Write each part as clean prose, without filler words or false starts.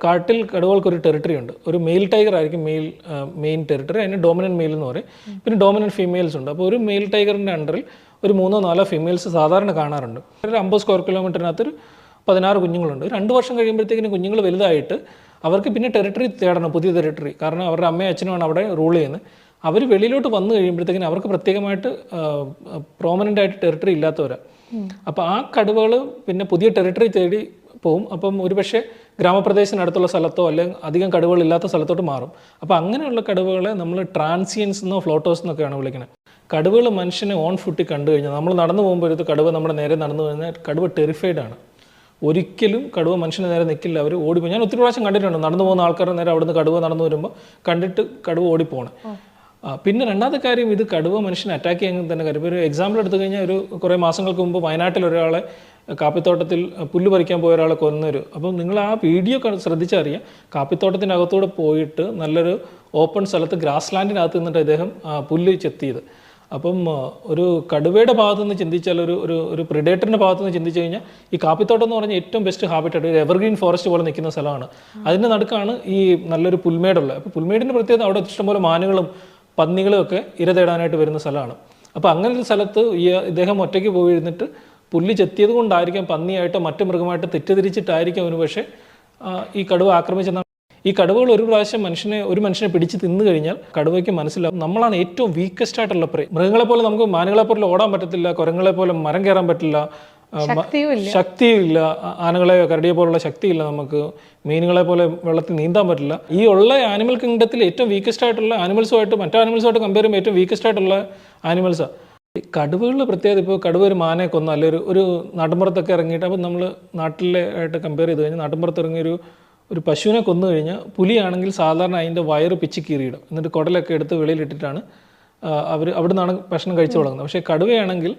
കാട്ടിൽ കടുവകൾക്കൊരു ടെറിട്ടറി ഉണ്ട്. ഒരു മെയിൽ ടൈഗർ ആയിരിക്കും മെയിൻ ടെറിട്ടറി, അതിന് ഡോമിനൻറ്റ് മെയിൽ എന്ന് പറയും. പിന്നെ ഡോമിനൻറ്റ് ഫീമെയിൽസ് ഉണ്ട്. അപ്പോൾ ഒരു മെയിൽ ടൈഗറിൻ്റെ അണ്ടറിൽ ഒരു 3-4 ഫീമെയിൽസ് സാധാരണ കാണാറുണ്ട്. ഒരു 50 സ്ക്വയർ കിലോമീറ്ററിനകത്ത് ഒരു 16 കുഞ്ഞുങ്ങളുണ്ട്. 2 വർഷം കഴിയുമ്പോഴത്തേക്കിന് കുഞ്ഞുങ്ങൾ വലുതായിട്ട് അവർക്ക് പിന്നെ ടെറിട്ടറി തേടണം, പുതിയ ടെറിട്ടറി. കാരണം അവരുടെ അമ്മയും അച്ഛനുമാണ് അവിടെ റൂൾ ചെയ്യുന്നത്. അവർ വെളിയിലോട്ട് വന്നു കഴിയുമ്പോഴത്തേക്കിന് അവർക്ക് പ്രത്യേകമായിട്ട് പ്രോമനൻ്റ് ആയിട്ട് ടെറിട്ടറി ഇല്ലാത്തവരാണ്. അപ്പോൾ ആ കടുവകൾ പിന്നെ പുതിയ ടെറിട്ടറി തേടി പോവും. അപ്പം ഒരുപക്ഷെ ഗ്രാമപ്രദേശത്തിനടുത്തുള്ള സ്ഥലത്തോ അല്ലെങ്കിൽ അധികം കടുവകളില്ലാത്ത സ്ഥലത്തോട്ട് മാറും. അപ്പോൾ അങ്ങനെയുള്ള കടുവകളെ നമ്മൾ ട്രാൻസിയൻസ് എന്നോ ഫ്ലോട്ടേഴ്സ് എന്നൊക്കെയാണ് വിളിക്കുന്നത്. കടുവകൾ മനുഷ്യനെ ഓൺ ഫുട്ടിൽ കണ്ടു കഴിഞ്ഞാൽ, നമ്മൾ നടന്നു പോകുമ്പോൾ ഒരു കടുവ നമ്മുടെ നേരെ നടന്നു കഴിഞ്ഞാൽ കടുവ ടെറിഫൈഡ് ആണ്. ഒരിക്കലും കടുവ മനുഷ്യന് നേരെ നിൽക്കില്ല, അവർ ഓടിപ്പോയി. ഞാൻ ഒത്തിരി പ്രാവശ്യം കണ്ടിട്ടുണ്ട് നടന്നു പോകുന്ന ആൾക്കാരുടെ നേരെ അവിടുന്ന് കടുവ നടന്നു വരുമ്പോൾ കണ്ടിട്ട് കടുവ ഓടിപ്പോണേ. പിന്നെ രണ്ടാമത്തെ കാര്യം, ഇത് കടുവ മനുഷ്യനെ അറ്റാക്ക് ചെയ്യാൻ തന്നെ കാര്യം. ഒരു എക്സാമ്പിൾ എടുത്തു കഴിഞ്ഞാൽ, ഒരു കുറേ മാസങ്ങൾക്ക് മുമ്പ് വയനാട്ടിൽ ഒരാളെ കാപ്പിത്തോട്ടത്തിൽ പുല്ല് പറിക്കാൻ പോയ ഒരാളെ കൊന്നൊരു. അപ്പം നിങ്ങൾ ആ വീഡിയോ ശ്രദ്ധിച്ചറിയാം. കാപ്പിത്തോട്ടത്തിനകത്തൂടെ പോയിട്ട് നല്ലൊരു ഓപ്പൺ സ്ഥലത്ത് ഗ്രാസ് ലാൻഡിനകത്ത് നിന്നിട്ട് ഇദ്ദേഹം പുല്ല് ചെത്തിയത്. അപ്പം ഒരു കടുവയുടെ ഭാഗത്തു നിന്ന് ചിന്തിച്ചാൽ, ഒരു പ്രിഡേറ്ററിൻ്റെ ഭാഗത്തു നിന്ന് ചിന്തിച്ചു കഴിഞ്ഞാൽ, ഈ കാപ്പിത്തോട്ടം എന്ന് പറഞ്ഞാൽ ഏറ്റവും ബെസ്റ്റ് ഹാബിറ്റായിട്ട് ഒരു എവർഗ്രീൻ ഫോറസ്റ്റ് പോലെ നിൽക്കുന്ന സ്ഥലമാണ്. അതിൻ്റെ നടുക്കാണ് ഈ നല്ലൊരു പുൽമേടുള്ളത്. അപ്പോൾ പുൽമേടിൻ്റെ പ്രത്യേകത അവിടെ ഇഷ്ടംപോലെ മാനുകളും പന്നികളും ഒക്കെ ഇര തേടാനായിട്ട് വരുന്ന സ്ഥലമാണ്. അപ്പോൾ അങ്ങനെ ഒരു സ്ഥലത്ത് ഇദ്ദേഹം ഒറ്റയ്ക്ക് പോയിരുന്നിട്ട് പുല്ല് ചെത്തിയത് കൊണ്ടായിരിക്കാം, പന്നിയായിട്ടോ മറ്റു മൃഗമായിട്ടോ തെറ്റിദ്ധരിച്ചിട്ടായിരിക്കും അവന് പക്ഷേ ഈ കടുവ ആക്രമിച്ചെന്നാണ്. ഈ കടുവകൾ ഒരു പ്രാവശ്യം ഒരു മനുഷ്യനെ പിടിച്ച് തിന്നു കഴിഞ്ഞാൽ കടുവയ്ക്ക് മനസ്സിലാവും നമ്മളാണ് ഏറ്റവും വീക്കസ്റ്റ് ആയിട്ടുള്ള പ്രേ. മൃഗങ്ങളെ പോലെ നമുക്ക് മാനുകളെ പോലെ ഓടാൻ പറ്റത്തില്ല, കുരങ്ങളെ പോലെ മരം കയറാൻ പറ്റില്ല, ശക്തിയില്ല, ആനകളെയോ കരടിയെ പോലുള്ള ശക്തിയില്ല, നമുക്ക് മീനുകളെ പോലെ വെള്ളത്തിൽ നീന്താൻ പറ്റില്ല. ഈ ഉള്ള ആനിമൽ കിങ്ഡത്തിൽ ഏറ്റവും വീക്കസ്റ്റ് ആയിട്ടുള്ള ആനിമൽസുമായിട്ട് മറ്റു ആനിമൽസുമായിട്ട് കമ്പയർ ചെയ്യുമ്പോൾ ഏറ്റവും വീക്കസ്റ്റ് ആയിട്ടുള്ള ആനിമൽസാണ് കടുവകളുടെ പ്രത്യേകത. ഇപ്പോൾ കടുവ ഒരു മാനയെ കൊന്ന, അല്ലെങ്കിൽ ഒരു നാട്ടിൻപുറത്തൊക്കെ ഇറങ്ങിയിട്ട്, അപ്പോൾ നമ്മൾ നാട്ടിലെ ആയിട്ട് കമ്പയർ ചെയ്ത് കഴിഞ്ഞാൽ, നാട്ടിൻപുറത്ത് ഇറങ്ങിയ ഒരു പശുവിനെ കൊന്നു കഴിഞ്ഞാൽ, പുലിയാണെങ്കിൽ സാധാരണ അതിൻ്റെ വയറ് പിച്ച് കീറിയിടും, എന്നിട്ട് കുടലൊക്കെ എടുത്ത് വെളിയിലിട്ടിട്ടാണ് അവിടെ നിന്നാണ് ഭക്ഷണം കഴിച്ചു തുടങ്ങുന്നത്. പക്ഷേ കടുവയാണെങ്കിൽ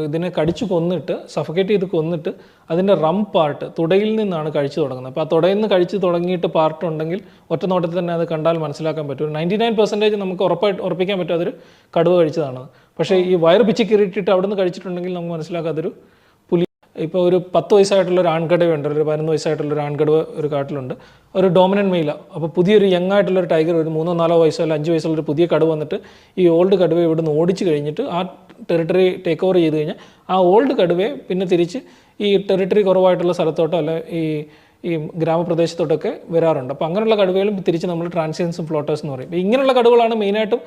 ഇതിനെ കടിച്ചു കൊന്നിട്ട്, സഫക്കേറ്റ് ചെയ്ത് കൊന്നിട്ട് അതിൻ്റെ റം പാർട്ട് തുടയിൽ നിന്നാണ് കഴിച്ചു തുടങ്ങുന്നത്. അപ്പോൾ ആ തുടയിൽ നിന്ന് കഴിച്ചു തുടങ്ങിയിട്ട് പാർട്ട് ഉണ്ടെങ്കിൽ ഒറ്റ നോട്ടത്തിൽ തന്നെ അത് കണ്ടാൽ മനസ്സിലാക്കാൻ പറ്റും. 99% നമുക്ക് ഉറപ്പിക്കാൻ പറ്റും അതൊരു കടുവ കഴിച്ചതാണ്. പക്ഷേ ഈ വയറ് പിച്ച് കീറിയിട്ടിട്ട് അവിടെ നിന്ന് കഴിച്ചിട്ടുണ്ടെങ്കിൽ നമുക്ക് മനസ്സിലാക്കാം അതൊരു പുലി. ഇപ്പോൾ ഒരു 10 വയസ്സായിട്ടുള്ള ഒരു ആൺകടുവയുണ്ട്, ഒരു 11 വയസ്സായിട്ടുള്ള ഒരു ആൺകടുവ ഒരു കാട്ടിലുണ്ട്, ഒരു ഡോമിനൻറ്റ് മെയില. അപ്പോൾ പുതിയൊരു യങ് ആയിട്ടുള്ളൊരു ടൈഗർ, ഒരു 3-4 വയസ്സോ അല്ല 5 വയസ്സുള്ള ഒരു പുതിയ കടുവ വന്നിട്ട് ഈ ഓൾഡ് കടുവയെ ഇവിടുന്ന് ഓടിച്ച് കഴിഞ്ഞിട്ട് ആ ടെറിട്ടറി ടേക്ക് ഓവർ ചെയ്ത് കഴിഞ്ഞാൽ, ആ ഓൾഡ് കടുവയെ പിന്നെ തിരിച്ച് ഈ ടെറിട്ടറി കുറവായിട്ടുള്ള സ്ഥലത്തോട്ടോ അല്ല ഈ ഗ്രാമപ്രദേശത്തോട്ടൊക്കെ വരാറുണ്ട്. അപ്പോൾ അങ്ങനെയുള്ള കടുവകളും തിരിച്ച് നമ്മൾ ട്രാൻസിയൻസും ഫ്ലോട്ടേഴ്സ് എന്ന് പറയും. ഇങ്ങനെയുള്ള കടുവകളാണ് മെയിനായിട്ടും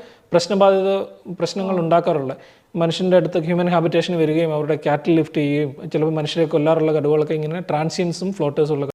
പ്രശ്നങ്ങൾ ഉണ്ടാക്കാറുള്ളത്. മനുഷ്യൻ്റെ അടുത്ത് ഹ്യൂമൻ ഹാബിറ്റേഷന് വരികയും അവരുടെ ക്യാറ്റിൽ ലിഫ്റ്റ് ചെയ്യുകയും ചിലപ്പോൾ മനുഷ്യരെ കൊല്ലാറുള്ള കടുവകളൊക്കെ ഇങ്ങനെ ട്രാൻസിയൻസും ഫ്ലോട്ടേഴ്സും ഉള്ള